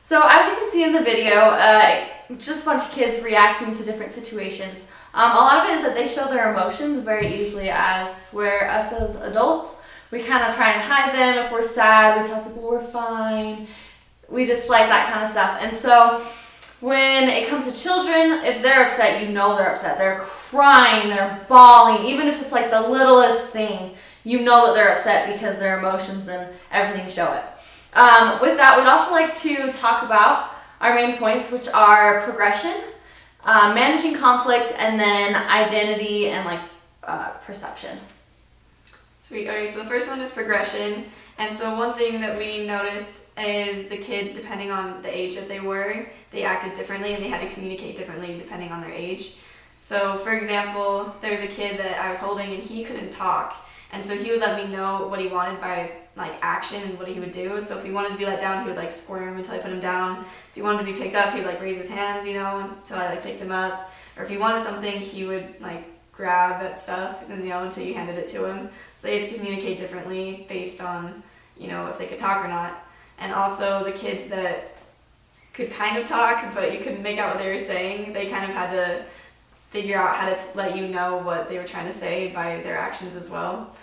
So as you can see in the video, just a bunch of kids reacting to different situations. A lot of it is that they show their emotions very easily, as where us as adults, we kind of try and hide them. If we're sad, we tell people we're fine. We just like that kind of stuff. And so when it comes to children, if they're upset, you know they're upset. They're crying, they're bawling, even if it's like the littlest thing, you know that they're upset because their emotions and everything show it. With that, we'd also like to talk about our main points, which are progression, managing conflict, and then identity and perception. Sweet. Okay, so the first one is progression. And so one thing that we noticed is the kids, depending on the age that they were, they acted differently and they had to communicate differently depending on their age. So for example, there was a kid that I was holding and he couldn't talk. And so he would let me know what he wanted by action and what he would do. So if he wanted to be let down, he would squirm until I put him down. If he wanted to be picked up, he would raise his hands, until I picked him up. Or if he wanted something, he would grab at stuff and until you handed it to him. So they had to communicate differently based on if they could talk or not. And also the kids that could kind of talk but you couldn't make out what they were saying, they kind of had to figure out how to let you know what they were trying to say by their actions as well.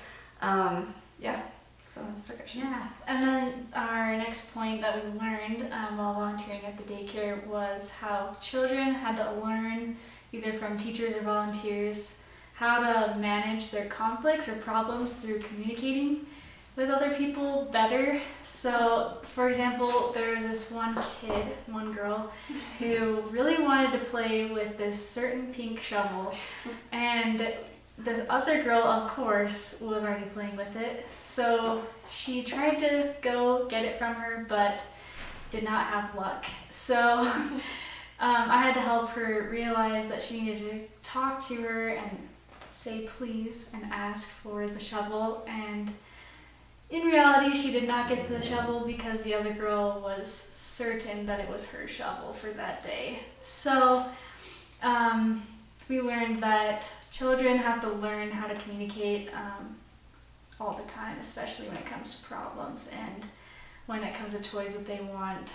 So that's progression. Yeah, and then our next point that we learned while volunteering at the daycare was how children had to learn, either from teachers or volunteers, how to manage their conflicts or problems through communicating with other people better. So, for example, there was this one girl, who really wanted to play with this certain pink shovel, and the other girl, of course, was already playing with it. So she tried to go get it from her, but did not have luck. So I had to help her realize that she needed to talk to her and say please and ask for the shovel. And in reality, she did not get the shovel because the other girl was certain that it was her shovel for that day. So we learned that children have to learn how to communicate all the time, especially when it comes to problems and when it comes to toys that they want.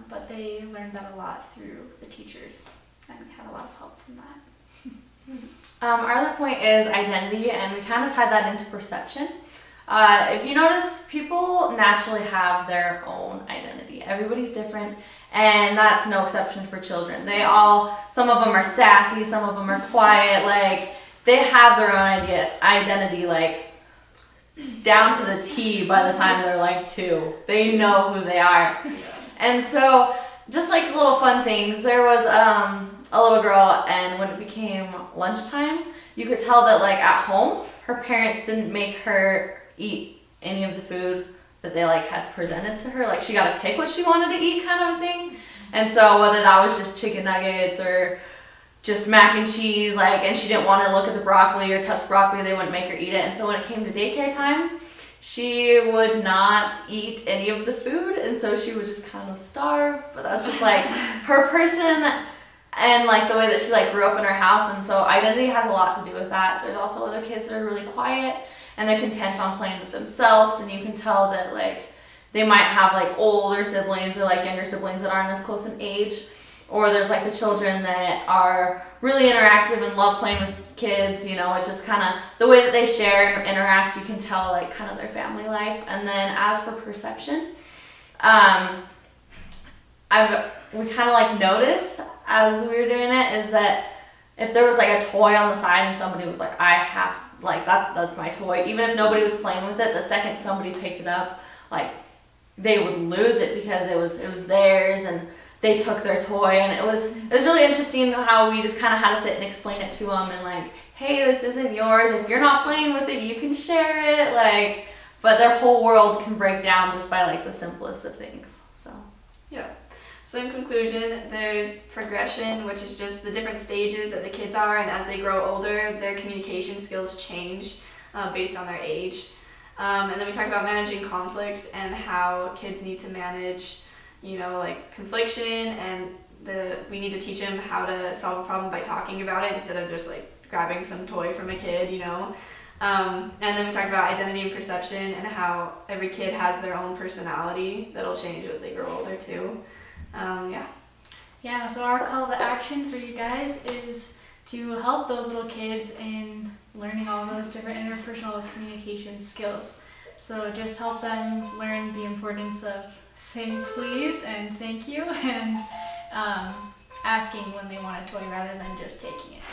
But they learned that a lot through the teachers, and we had a lot of help from that. Our other point is identity, and we kind of tied that into perception. If you notice, people naturally have their own identity. Everybody's different, and that's no exception for children. Some of them are sassy, some of them are quiet, they have their own identity, down to the T by the time they're 2. They know who they are. Yeah. And so, just little fun things, there was a little girl, and when it became lunchtime, you could tell that at home, her parents didn't make her eat any of the food that they had presented to her. She got to pick what she wanted to eat, kind of a thing. And so whether that was just chicken nuggets or just mac and cheese, and she didn't want to look at the broccoli or touch broccoli, they wouldn't make her eat it. And so when it came to daycare time, she would not eat any of the food, and so she would just kind of starve. But that's just her person and the way that she grew up in her house. And so identity has a lot to do with that. There's also other kids that are really quiet and they're content on playing with themselves, and you can tell that they might have older siblings or younger siblings that aren't as close in age, or there's the children that are really interactive and love playing with kids. It's just kind of the way that they share and interact. You can tell kind of their family life. And then as for perception, we kind of noticed as we were doing it is that if there was a toy on the side and somebody was that's my toy, even if nobody was playing with it, the second somebody picked it up, they would lose it because it was theirs and they took their toy. And it was really interesting how we just kind of had to sit and explain it to them and hey, this isn't yours. If you're not playing with it, you can share it. But their whole world can break down just by the simplest of things. So yeah. So in conclusion, there's progression, which is just the different stages that the kids are, and as they grow older, their communication skills change based on their age. And then we talked about managing conflicts and how kids need to manage, confliction, and we need to teach them how to solve a problem by talking about it instead of just grabbing some toy from a kid, And then we talked about identity and perception and how every kid has their own personality that'll change as they grow older too. Yeah, so our call to action for you guys is to help those little kids in learning all those different interpersonal communication skills. So just help them learn the importance of saying please and thank you and asking when they want a toy rather than just taking it.